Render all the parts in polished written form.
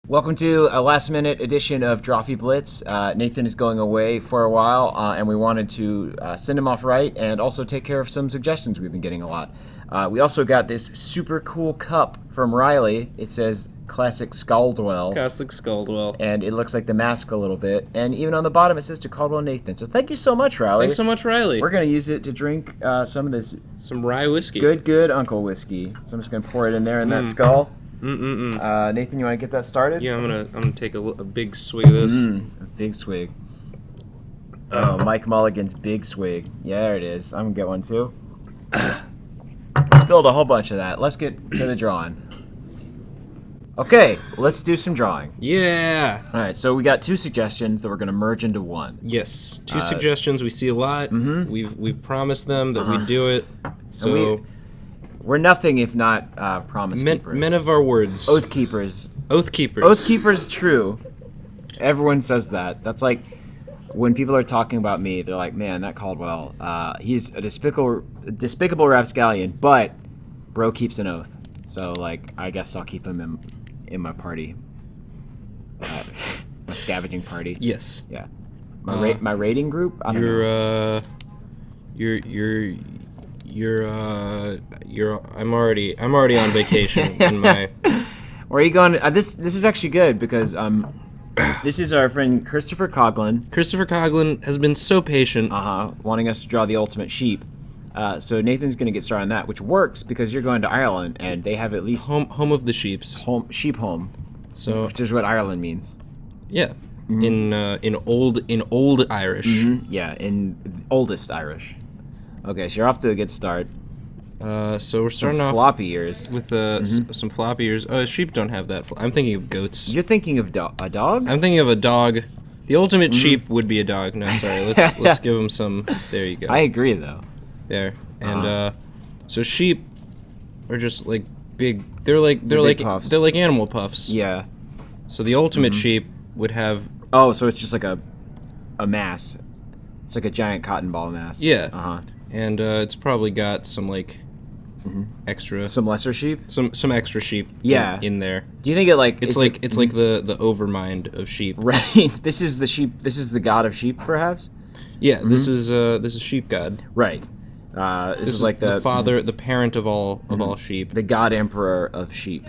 Welcome to a last-minute edition of Drawfee Blitz. Nathan is going away for a while, and we wanted to send him off right and also take care of some suggestions we've been getting a lot. We also got this super cool cup from Riley. It says Classic Caldwell. Classic Caldwell. And it looks like the mask a little bit. And even on the bottom it says to Caldwell and Nathan. So thank you so much, Riley. Thanks so much, Riley. We're going to use it to drink some of this... Some rye whiskey. Good Uncle whiskey. So I'm just going to pour it in there in that skull. Nathan, you want to get that started? Yeah, I'm gonna take a big swig of this. A big swig. Oh, Mike Mulligan's big swig. Yeah, there it is. I'm gonna get one too. Spilled a whole bunch of that. Let's get to the drawing. Okay, let's do some drawing. Yeah. All right, so we got two suggestions that we're gonna merge into one. Yes, two suggestions. We see a lot. We've promised them that we'd do it. So. We're nothing if not promise keepers. Men of our words. Oath keepers. Oath keepers. Oath keepers, true. Everyone says that. That's like when people are talking about me, they're like, man, that Caldwell, he's a despicable rapscallion, but bro keeps an oath. So, like, I guess I'll keep him in my party. My scavenging party. Yes. Yeah. My raiding group? I don't know. I'm already on vacation in my. Where are you going? This is actually good because this is our friend Christopher Coughlin. Christopher Coughlin has been so patient. Wanting us to draw the ultimate sheep. So Nathan's gonna get started on that, which works because you're going to Ireland and they have at least home of the sheeps. Sheep home. So which is what Ireland means. Yeah. In old Irish. Yeah, in oldest Irish. Okay, so you're off to a good start. So we're starting off floppy ears with some floppy ears. Sheep don't have that. I'm thinking of goats. You're thinking of a dog? I'm thinking of a dog. The ultimate sheep would be a dog. No, sorry. Let's give him some. There you go. I agree, though. There and so sheep are just like big. They're like puffs. They're like animal puffs. Yeah. So the ultimate sheep would have. Oh, so it's just like a mass. It's like a giant cotton ball mass. Yeah. And it's probably got some like extra, some lesser sheep, some extra sheep. Yeah. in there. Do you think it like it's like the overmind of sheep? Right. This is the sheep. This is the god of sheep, perhaps. Yeah. This is sheep god. Right. This is like the father, the parent of all sheep. The god emperor of sheep.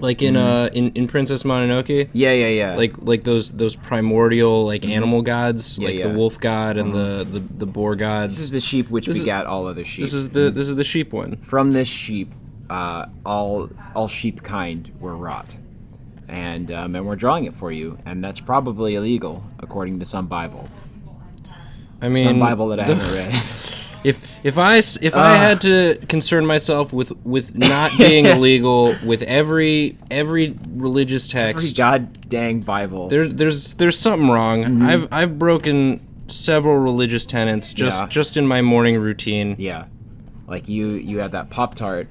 Like in Princess Mononoke. Yeah. Like those primordial like animal gods, the wolf god and the boar gods. This is the sheep which begat all other sheep. This is the sheep one. From this sheep, all sheep kind were wrought, and we're drawing it for you, and that's probably illegal according to some Bible. I mean, some Bible that I haven't read. If I had to concern myself with not being illegal with every religious text, every god dang Bible, there's something wrong. I've broken several religious tenets just in my morning routine. Yeah, like you had that Pop-Tart,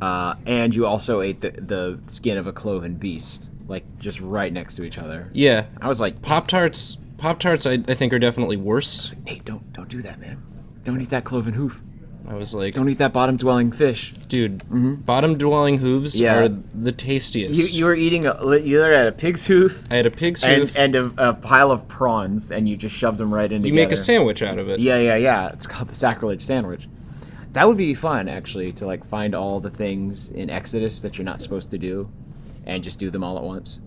and you also ate the skin of a cloven beast, like just right next to each other. Yeah, I was like, Pop-Tarts I think are definitely worse. I was like, Nate, don't do that, man. Don't eat that cloven hoof. I was like... Don't eat that bottom-dwelling fish. Dude, bottom-dwelling hooves are the tastiest. You were eating... You had a pig's hoof. I had a pig's hoof. And a pile of prawns, and you just shoved them right in together. You make a sandwich out of it. Yeah. It's called the sacrilege sandwich. That would be fun, actually, to like find all the things in Exodus that you're not supposed to do, and just do them all at once.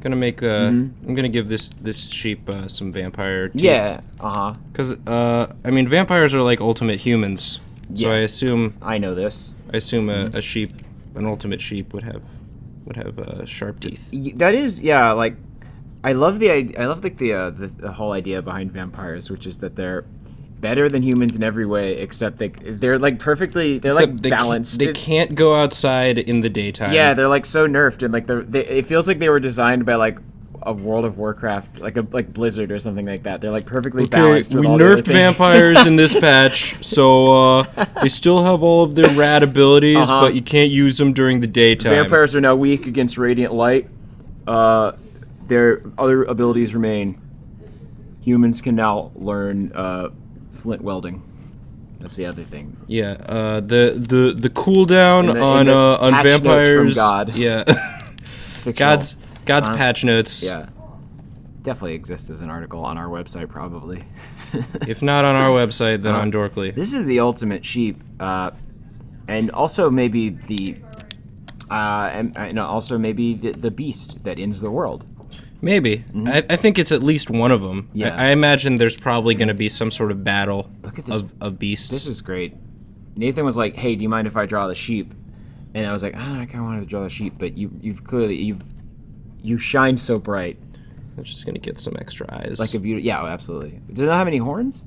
Gonna make I'm gonna give this sheep some vampire teeth. Yeah, because I mean vampires are like ultimate humans, so I assume know this. I assume a sheep, an ultimate sheep would have sharp teeth. That is, yeah. Like, I love the whole idea behind vampires, which is that they're better than humans in every way, except they're like perfectly balanced. They can't go outside in the daytime. Yeah, they're like so nerfed, and like it feels like they were designed by like a World of Warcraft, like Blizzard or something like that. They're like perfectly balanced. We nerfed vampires in this patch, so they still have all of their rad abilities, but you can't use them during the daytime. Vampires are now weak against radiant light. Their other abilities remain. Humans can now learn flint welding. That's the other thing. Yeah, the cooldown on vampires. From God. Yeah, fictional. God's patch notes. Yeah. Definitely exists as an article on our website, probably. If not on our website, then on Dorkly. This is the ultimate sheep, and also maybe the the beast that ends the world. Maybe. I think it's at least one of them. Yeah. I imagine there's probably going to be some sort of battle Look at this. of beasts. This is great. Nathan was like, "Hey, do you mind if I draw the sheep?" And I was like, I kind of wanted to draw the sheep, but you've clearly shined so bright. I'm just going to get some extra eyes. Like a beauty. Yeah, absolutely. Does it not have any horns?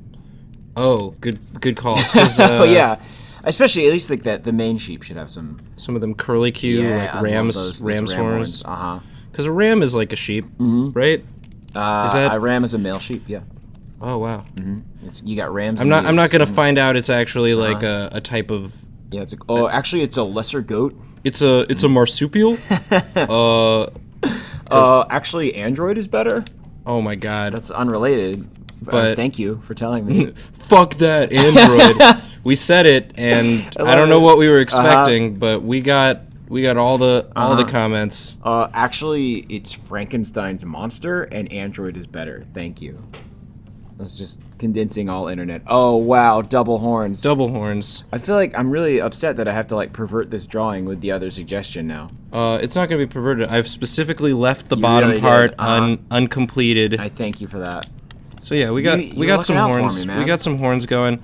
Oh, good call. Oh yeah, especially at least like that. The main sheep should have some of them curly-Q, like I love ram's those ram's ram horns. Uh-huh. Because a ram is like a sheep, right? Is that a ram is a male sheep? Yeah. Oh wow. You got rams. I'm not gonna find out. It's actually like a type of. Yeah, actually, it's a lesser goat. It's a marsupial. Actually, android is better. Oh my god. That's unrelated. But thank you for telling me. Fuck that android. We said it, and I don't know what we were expecting, but we got all the comments. Actually, it's Frankenstein's monster, and android is better. Thank you. That's just condensing all internet. Oh wow, double horns. Double horns. I feel like I'm really upset that I have to like pervert this drawing with the other suggestion now. It's not going to be perverted. I've specifically left the bottom really part did. uncompleted. I thank you for that. So yeah, we got some looking out for horns. me, man. We got some horns going.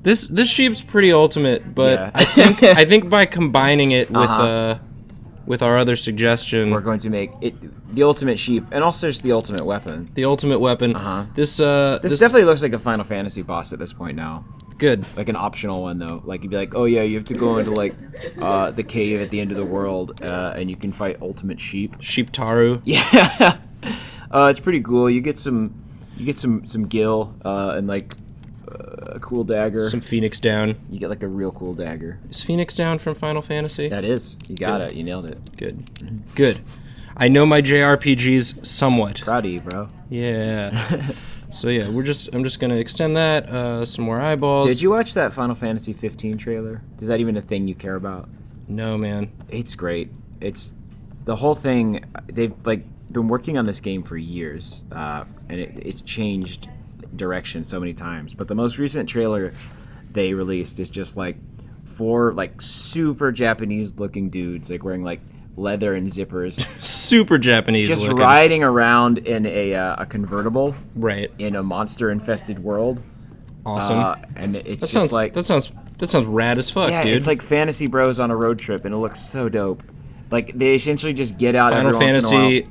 This sheep's pretty ultimate, but Yeah. I think by combining it with our other suggestion, We're going to make it the ultimate sheep, and also just the ultimate weapon. the ultimate weapon. This This definitely looks like a Final Fantasy boss at this point now. good. Like an optional one though. Like you'd be like, oh yeah, you have to go into like the cave at the end of the world, and you can fight ultimate sheep. Sheep Taru. Yeah, it's pretty cool. You get some gil and like a cool dagger. Some Phoenix Down. You get like a real cool dagger. Is Phoenix Down from Final Fantasy? That is. You got Good. it. You nailed it. Good. I know my JRPGs somewhat. Proud of you, bro. Yeah. So yeah, I'm just gonna extend that. Some more eyeballs. Did you watch that Final Fantasy 15 trailer? Is that even a thing you care about? No, man. It's great. It's the whole thing. They've like been working on this game for years, and it's changed direction so many times. But the most recent trailer they released is just like 4 like super Japanese looking dudes like wearing like leather and zippers, Super Japanese just looking. riding around in a convertible Right. in a monster infested world. Awesome. And it's that just sounds like that sounds rad as fuck, yeah, dude. it's like fantasy bros on a road trip, and it looks so dope. Like they essentially just get out Final every once in a Fantasy.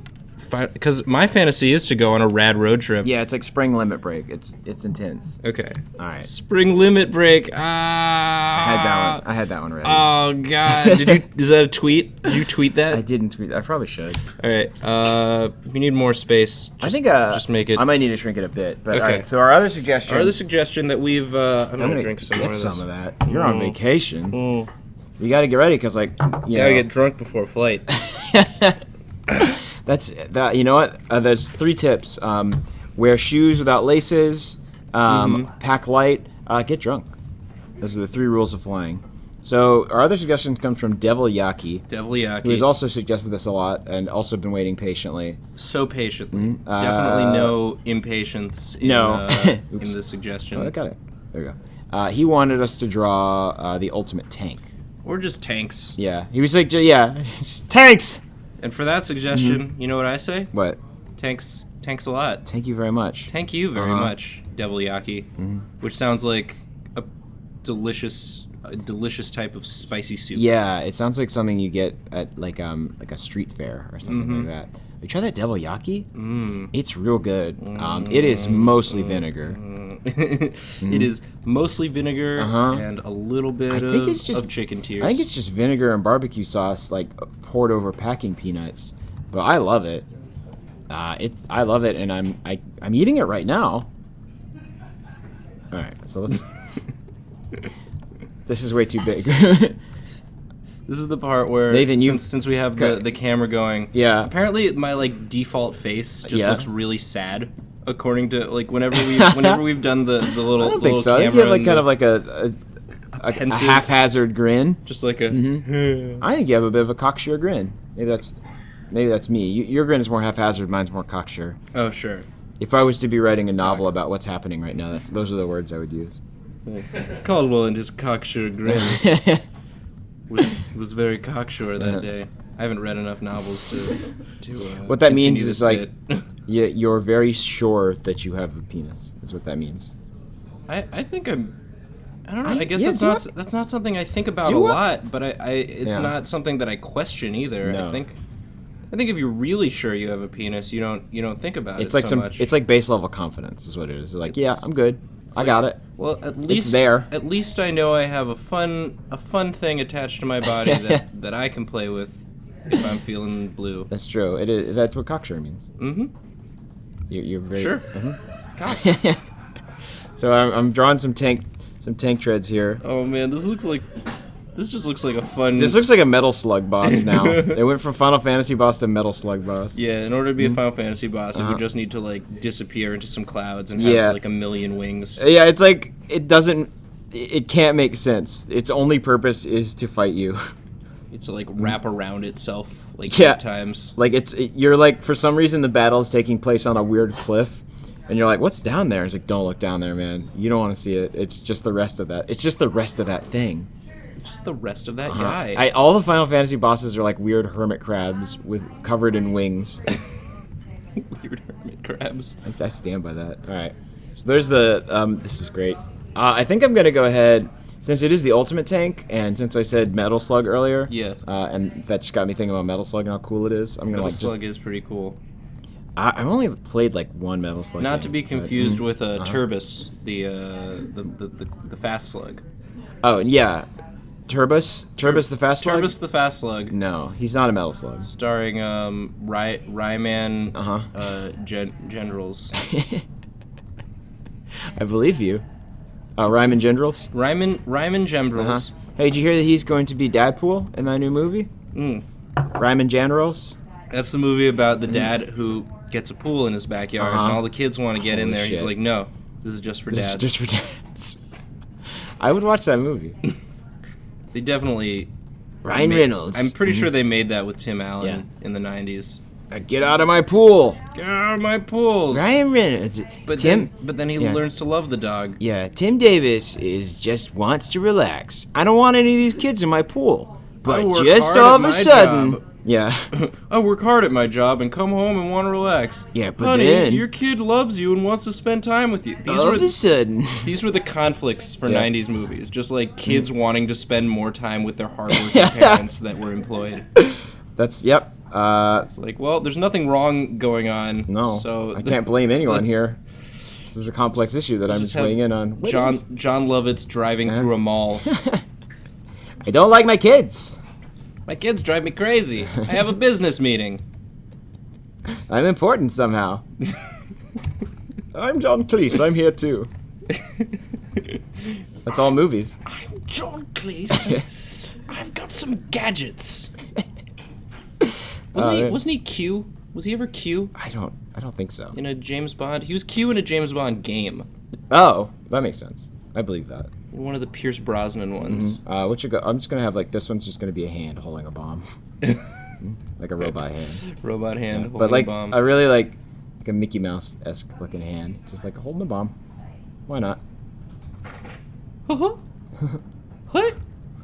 Because my fantasy is to go on a rad road trip. while. Yeah, it's like spring limit break. It's intense. Okay. All right, Spring Limit Break. I had that one ready. Oh god. Is that a tweet? Did you tweet I that? didn't tweet. I probably should. All right. If you need more space, I think just make it. I might need to shrink it a bit. But all Okay. right. So our other suggestion. Our other suggestion that we've. I'm gonna drink some get more of some this. of that. You're on vacation. You got to get ready because like you Gotta know, get drunk before flight. That's that. You know what? There's 3 tips. Wear shoes without laces. Pack light. Get drunk. Those are the 3 rules of flying. So our other suggestion comes from Devil Yaki, Devil who Yaki. has also suggested this a lot and also been waiting patiently. So patiently. Definitely no impatience in, No. in the suggestion. Oh, I got it. There we go. He wanted us to draw the ultimate tank. Or just tanks. Yeah, he was like, yeah, just tanks. And for that suggestion, you know what I say? What? Tanks a lot. Thank you very much. Thank you very much, Devil Yaki. Which sounds like a delicious type of spicy soup. Yeah, it sounds like something you get at like a street fair or something like that. You try that Devil Yaki? It's real good. It is mostly vinegar. It is mostly vinegar and a little bit of chicken tears. I think it's just vinegar and barbecue sauce like poured over packing peanuts. But I love it. I love it, and I'm eating it right now. All right, so let's. This is way too big. This is the part where Nathan, since we have the camera going. Yeah. Apparently, my like default face just Yeah. looks really sad. According to like whenever we've done the little I don't think little so. I think camera, you have like and kind of like a pensive- haphazard grin. just like a. I think you have a bit of a cocksure grin. Maybe that's. maybe that's me. Your grin is more haphazard. Mine's more cocksure. Oh, sure. If I was to be writing a novel about what's happening right now, those are the words I would use. Caldwell and his cocksure grin was very cocksure that day. I haven't read enough novels to what that means is bit. you're very sure that you have a penis. Is what that means. I think I don't know. I guess that's not something I think about a lot, but it's not something that I question either. No. I think if you're really sure you have a penis, you don't think about it so much. It's like base level confidence is what it is. Like, yeah, I'm good. I got it. Well, at least it's there. At least I know I have a fun thing attached to my body that I can play with if I'm feeling blue. That's true. It is. That's what cocksure means. Mm-hmm. You're very sure. Mm-hmm. So I'm drawing some tank treads here. Oh man, this just looks like a fun... This looks like a Metal Slug boss now. They went from Final Fantasy boss to Metal Slug boss. Yeah, in order to be a Final Fantasy boss, it would just need to, like, disappear into some clouds and have, like, a million wings. Yeah, it's like, it can't make sense. Its only purpose is to fight you. It's to, like, wrap around itself, like, 8 times. Like, you're like, for some reason the battle is taking place on a weird cliff. And you're like, what's down there? It's like, don't look down there, man. You don't want to see it. It's just the rest of that. It's just the rest of that thing. Just the rest of that guy. All the Final Fantasy bosses are like weird hermit crabs covered in wings. Weird hermit crabs. I stand by that. All right. So there's the. This is great. I think I'm gonna go ahead since it is the ultimate tank, and since I said Metal Slug earlier. Yeah. And that just got me thinking about Metal Slug and how cool it is. I'm gonna Metal Slug is pretty cool. I've only played like one Metal Slug. Not to be confused with Turbis, the fast slug. Oh yeah. Turbis the Fast Slug? Turbis the Fast Slug. No, he's not a Metal Slug. Starring Ryman Generals. I believe you. Ryman Generals? Ryman Generals. Hey, did you hear that he's going to be Dadpool in that new movie? Ryman Generals? That's the movie about the dad who gets a pool in his backyard and all the kids want to get in there. Shit. He's like, no, this is just for dads. This is just for dads. I would watch that movie. They definitely... Ryan Reynolds. I'm pretty sure they made that with Tim Allen in the 90s. Get out of my pool. Get out of my pools. Ryan Reynolds. But then he learns to love the dog. Yeah, Tim Davis just wants to relax. I don't want any of these kids in my pool. But just all of a sudden... Yeah. I work hard at my job and come home and want to relax. Yeah, but honey, then... your kid loves you and wants to spend time with you. All of a sudden... These were the conflicts for 90s movies. Just like kids wanting to spend more time with their hardworking parents that were employed. That's, yep. It's like, well, there's nothing wrong going on. No, so I can't blame anyone here. This is a complex issue that I'm just weighing in on. John Lovitz driving through a mall. I don't like my kids. My kids drive me crazy. I have a business meeting. I'm important somehow. I'm John Cleese. I'm here too. That's all movies. I'm John Cleese. I've got some gadgets. Wasn't he Q? Was he ever Q? I don't think so. In a James Bond? He was Q in a James Bond game. Oh, that makes sense. I believe that. One of the Pierce Brosnan ones. I'm just gonna have like this one's just gonna be a hand holding a bomb, like a robot hand. Robot hand holding but like a bomb. I really like a Mickey Mouse-esque looking hand, just like holding a bomb. Why not? What?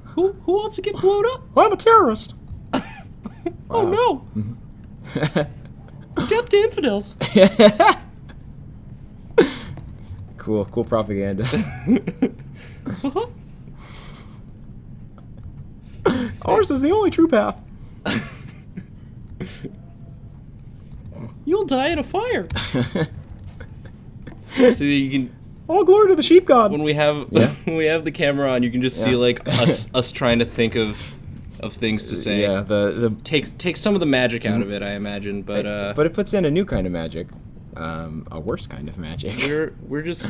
Who wants to get blown up? I'm a terrorist. Oh no! Death to infidels. Cool propaganda. Ours is the only true path. You'll die in a fire. So you can. All glory to the sheep god. When we have the camera on, you can just see like us trying to think of things to say. Yeah, the take some of the magic out of it, I imagine, but it puts in a new kind of magic, a worse kind of magic. We're just.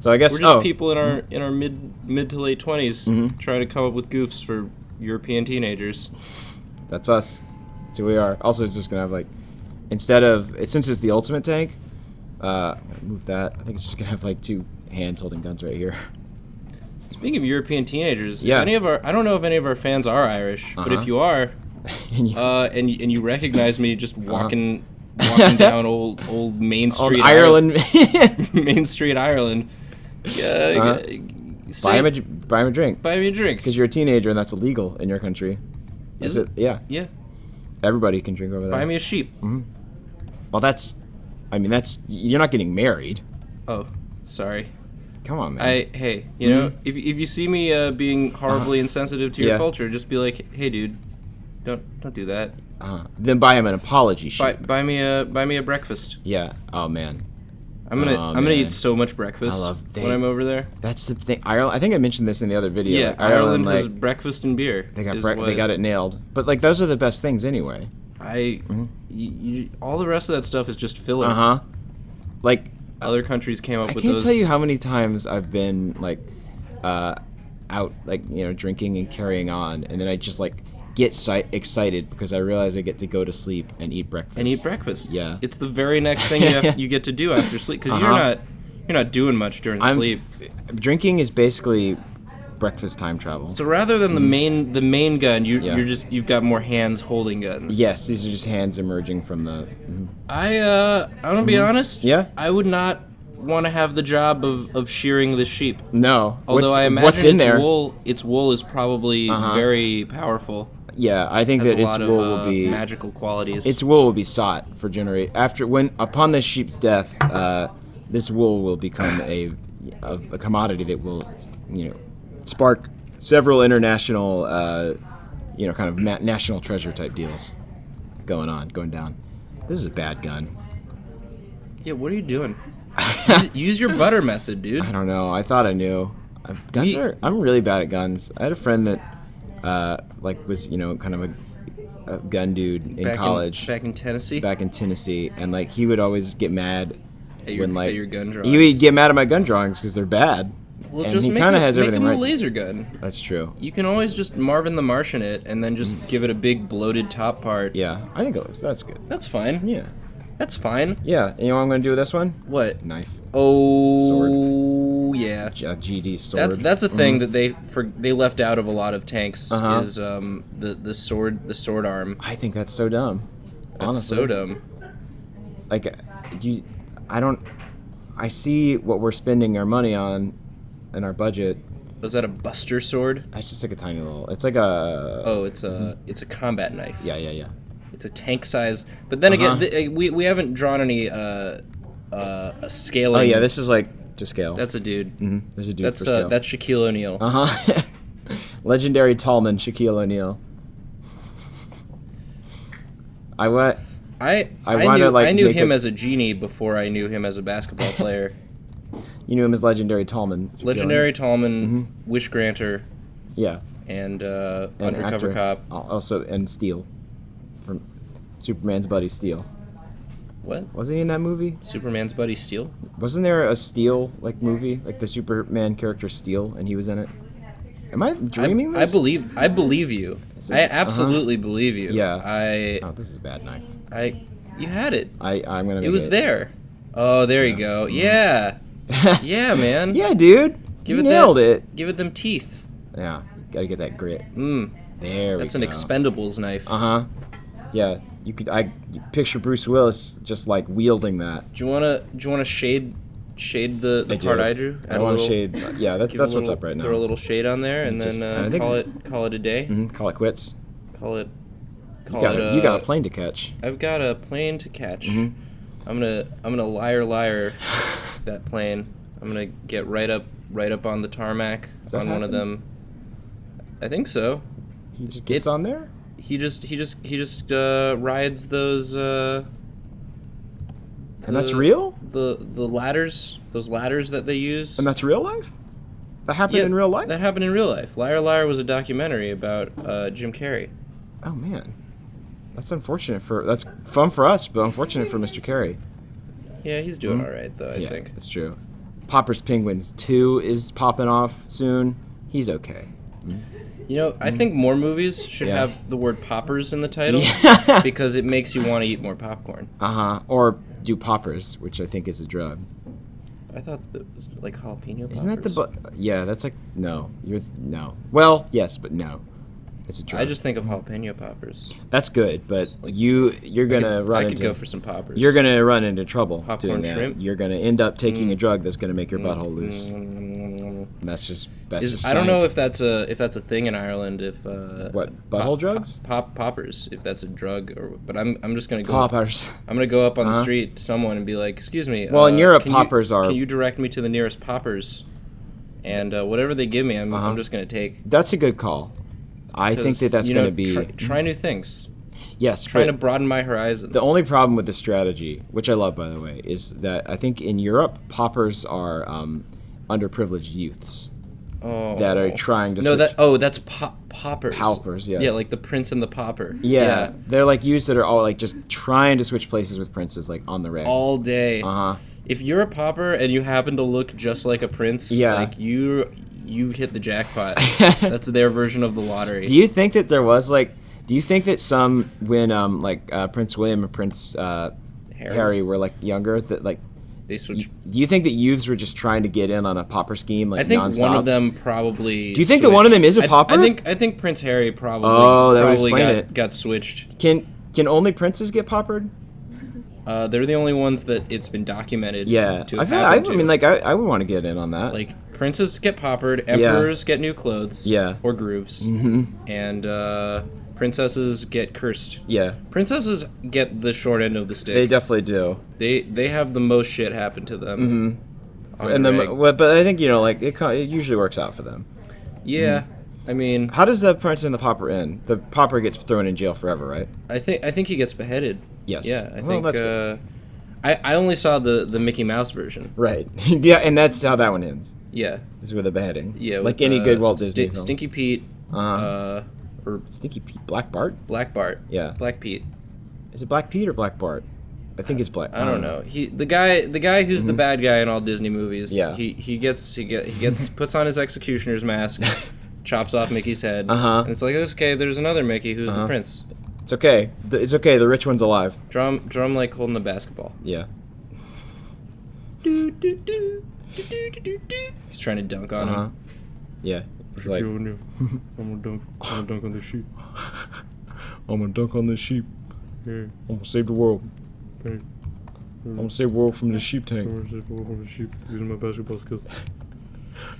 So I guess we're just people in our mid to late 20s trying to come up with goofs for European teenagers. That's us. That's who we are. Also, it's just gonna have like, since it's the ultimate tank, move that. I think it's just gonna have like two hands holding guns right here. Speaking of European teenagers, I don't know if any of our fans are Irish, but if you are, and you recognize me just walking down old Main Street, Ireland. Main Street, Ireland. Buy him a drink. Buy me a drink. Because you're a teenager and that's illegal in your country. Is it? Yeah. Yeah. Everybody can drink over there. Buy me a sheep. Mm-hmm. Well, you're not getting married. Oh, sorry. Come on, man. Hey, you know, if you see me being horribly insensitive to your culture, just be like, hey, dude, don't do that. Then buy him an apology sheep. Buy me a breakfast. Yeah. Oh man. I'm gonna eat so much breakfast when I'm over there. That's the thing. Ireland. I think I mentioned this in the other video. Yeah, Ireland has breakfast and beer. They got it nailed. But like those are the best things anyway. All the rest of that stuff is just filler. Like other countries came up with those. I can't tell you how many times I've been like out, like, you know, drinking and carrying on, and then I just like get excited because I realize I get to go to sleep and eat breakfast. Yeah, it's the very next thing you get to do after sleep, because you're not doing much during sleep. Drinking is basically breakfast time travel. So rather than the main gun, you've got more hands holding guns. Yes, these are just hands emerging from the. I'm gonna be honest. Yeah, I would not want to have the job of shearing the sheep. No, although I imagine what's in there? Its wool is probably very powerful. Yeah, I think that its wool will be magical qualities. Its wool will be sought for upon the sheep's death. This wool will become a commodity that will, you know, spark several international, kind of national treasure type deals going down. This is a bad gun. Yeah, what are you doing? Use your butter method, dude. I don't know. I thought I knew. I'm really bad at guns. I had a friend that was, you know, kind of a gun dude in college. Back in Tennessee? Back in Tennessee. And, like, he would always get mad at your gun drawings. He would get mad at my gun drawings because they're bad. Well, and just he kind of has everything make right. him a laser gun. That's true. You can always just Marvin the Martian it and then just give it a big bloated top part. Yeah, I think that's good. That's fine. Yeah. That's fine. Yeah, and you know what I'm going to do with this one? What? Knife. Oh, sword. Yeah. GD sword. That's a thing that they left out of a lot of tanks is the sword arm. I think that's so dumb. That's honestly. so dumb. Like, I see what we're spending our money on in our budget. Was that a Buster sword? It's just like a tiny little. It's like a. Oh, it's a combat knife. Yeah. It's a tank size, but then again, we haven't drawn any scaling. Oh yeah, this is like to scale. That's a dude. Mm-hmm. There's a dude for scale. That's Shaquille O'Neal. Legendary tallman Shaquille O'Neal. I knew him as a genie before I knew him as a basketball player. You knew him as Legendary Tallman. Legendary Tallman, Wish Granter. Yeah. And Undercover Cop. Also, and Steel. From Superman's buddy Steel. What? Wasn't he in that movie? Superman's buddy Steel? Wasn't there a Steel movie, like the Superman character Steel, and he was in it? Am I dreaming this? I believe you. I absolutely believe you. Yeah. Oh, this is a bad knife. You had it. I'm gonna. It was there. Oh, there you go. Yeah. Yeah, man. Yeah, dude. You nailed it. Give it them teeth. Yeah. Gotta get that grit. There we go. That's an Expendables knife. Yeah. You picture Bruce Willis just like wielding that. Do you wanna shade the part I drew? I want to shade. Yeah, that's what's up right now. Throw a little shade on there, and then call it a day. Call it quits. You got a plane to catch. I've got a plane to catch. I'm gonna liar that plane. I'm gonna get right up on the tarmac on one of them. I think so. He just gets on there. He just rides those. And that's real? The ladders, those ladders that they use. And that's real life? That happened in real life? That happened in real life. Liar Liar was a documentary about Jim Carrey. Oh man. That's unfortunate that's fun for us, but unfortunate for Mr. Carrey. Yeah, he's doing all right though, I think. That's true. Popper's Penguins 2 is popping off soon. He's okay. You know, I think more movies should have the word poppers in the title because it makes you want to eat more popcorn. Or do poppers, which I think is a drug. I thought that was like jalapeno poppers. Isn't that yeah, that's like no. No. Well, yes, but no. It's a drug. I just think of jalapeno poppers. That's good, but you're gonna run I into. could go for some poppers. You're gonna run into trouble Popcorn doing that. shrimp? You're gonna end up taking a drug that's gonna make your butthole loose. And that's just I don't know science. if that's a thing in Ireland. If What, butthole drugs? Poppers. If that's a drug, but I'm just gonna go. Poppers. I'm gonna go up on the street to someone and be like, "Excuse me." Well, in Europe, can poppers Can you direct me to the nearest poppers? And whatever they give me, I'm just gonna take. That's a good call. I think that's going to be... Try new things. Yes. Trying to broaden my horizons. The only problem with the strategy, which I love, by the way, is that I think in Europe, poppers are underprivileged youths that are trying to switch. That's poppers. Poppers, yeah. Yeah, like the Prince and the Pauper. Yeah. They're like youths that are all like just trying to switch places with princes, like on the reg. All day. Uh-huh. If you're a pauper and you happen to look just like a prince, like you've hit the jackpot. That's their version of the lottery. Do you think that there was do you think that some when Prince William and Prince Harry were like younger that like they switched? Do you think that youths were just trying to get in on a pauper scheme like I think nonstop? one of them probably. Do you think that one of them is a pauper? I think Prince Harry probably got switched. Can only princes get paupered? They're the only ones that it's been documented. Yeah, to I mean, like I would want to get in on that. Like princes get paupered, emperors get new clothes, or grooves, and princesses get cursed. Yeah, princesses get the short end of the stick. They definitely do. They have the most shit happen to them. But I think it usually works out for them. Yeah. I mean, how does the prince and the pauper end? The pauper gets thrown in jail forever, right? I think he gets beheaded. Yes. Yeah, I well, think. That's I only saw the Mickey Mouse version. Right. Yeah, and that's how that one ends. Yeah. Is with a beheading. Yeah. Like any good Walt Disney film. Stinky Pete. Or Stinky Pete. Black Bart. Black Bart. Yeah. Black Pete. Is it Black Pete or Black Bart? I think it's Black. I don't know. The guy who's the bad guy in all Disney movies. Yeah. He gets puts on his executioner's mask. Chops off Mickey's head, and it's like, okay, there's another Mickey who's the prince. It's okay. It's okay. The rich one's alive. Draw him like holding a basketball. Yeah. He's trying to dunk on him. Yeah. It's like, I'm gonna dunk on the sheep. I'm gonna dunk on this sheep. Yeah. I'm gonna save the world. Hey. I'm gonna save the world from the sheep tank. I'm gonna save the world from the sheep using my basketball skills.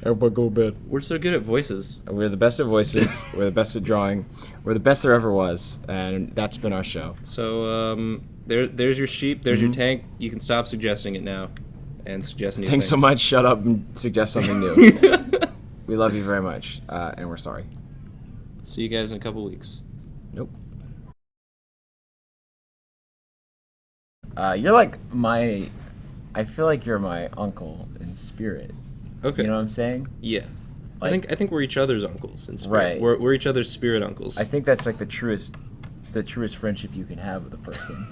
Everybody go to bed. We're so good at voices. We're the best at voices. We're the best at drawing. We're the best there ever was, and that's been our show. So there's your sheep. There's your tank. You can stop suggesting it now, and suggest new Thanks things. so much. Shut up and suggest something new. We love you very much, and we're sorry. See you guys in a couple weeks. Nope. You're like I feel like you're my uncle in spirit. Okay. You know what I'm saying? Yeah. Like, I think we're each other's uncles in spirit. Right. We're each other's spirit uncles. I think that's like the truest friendship you can have with a person.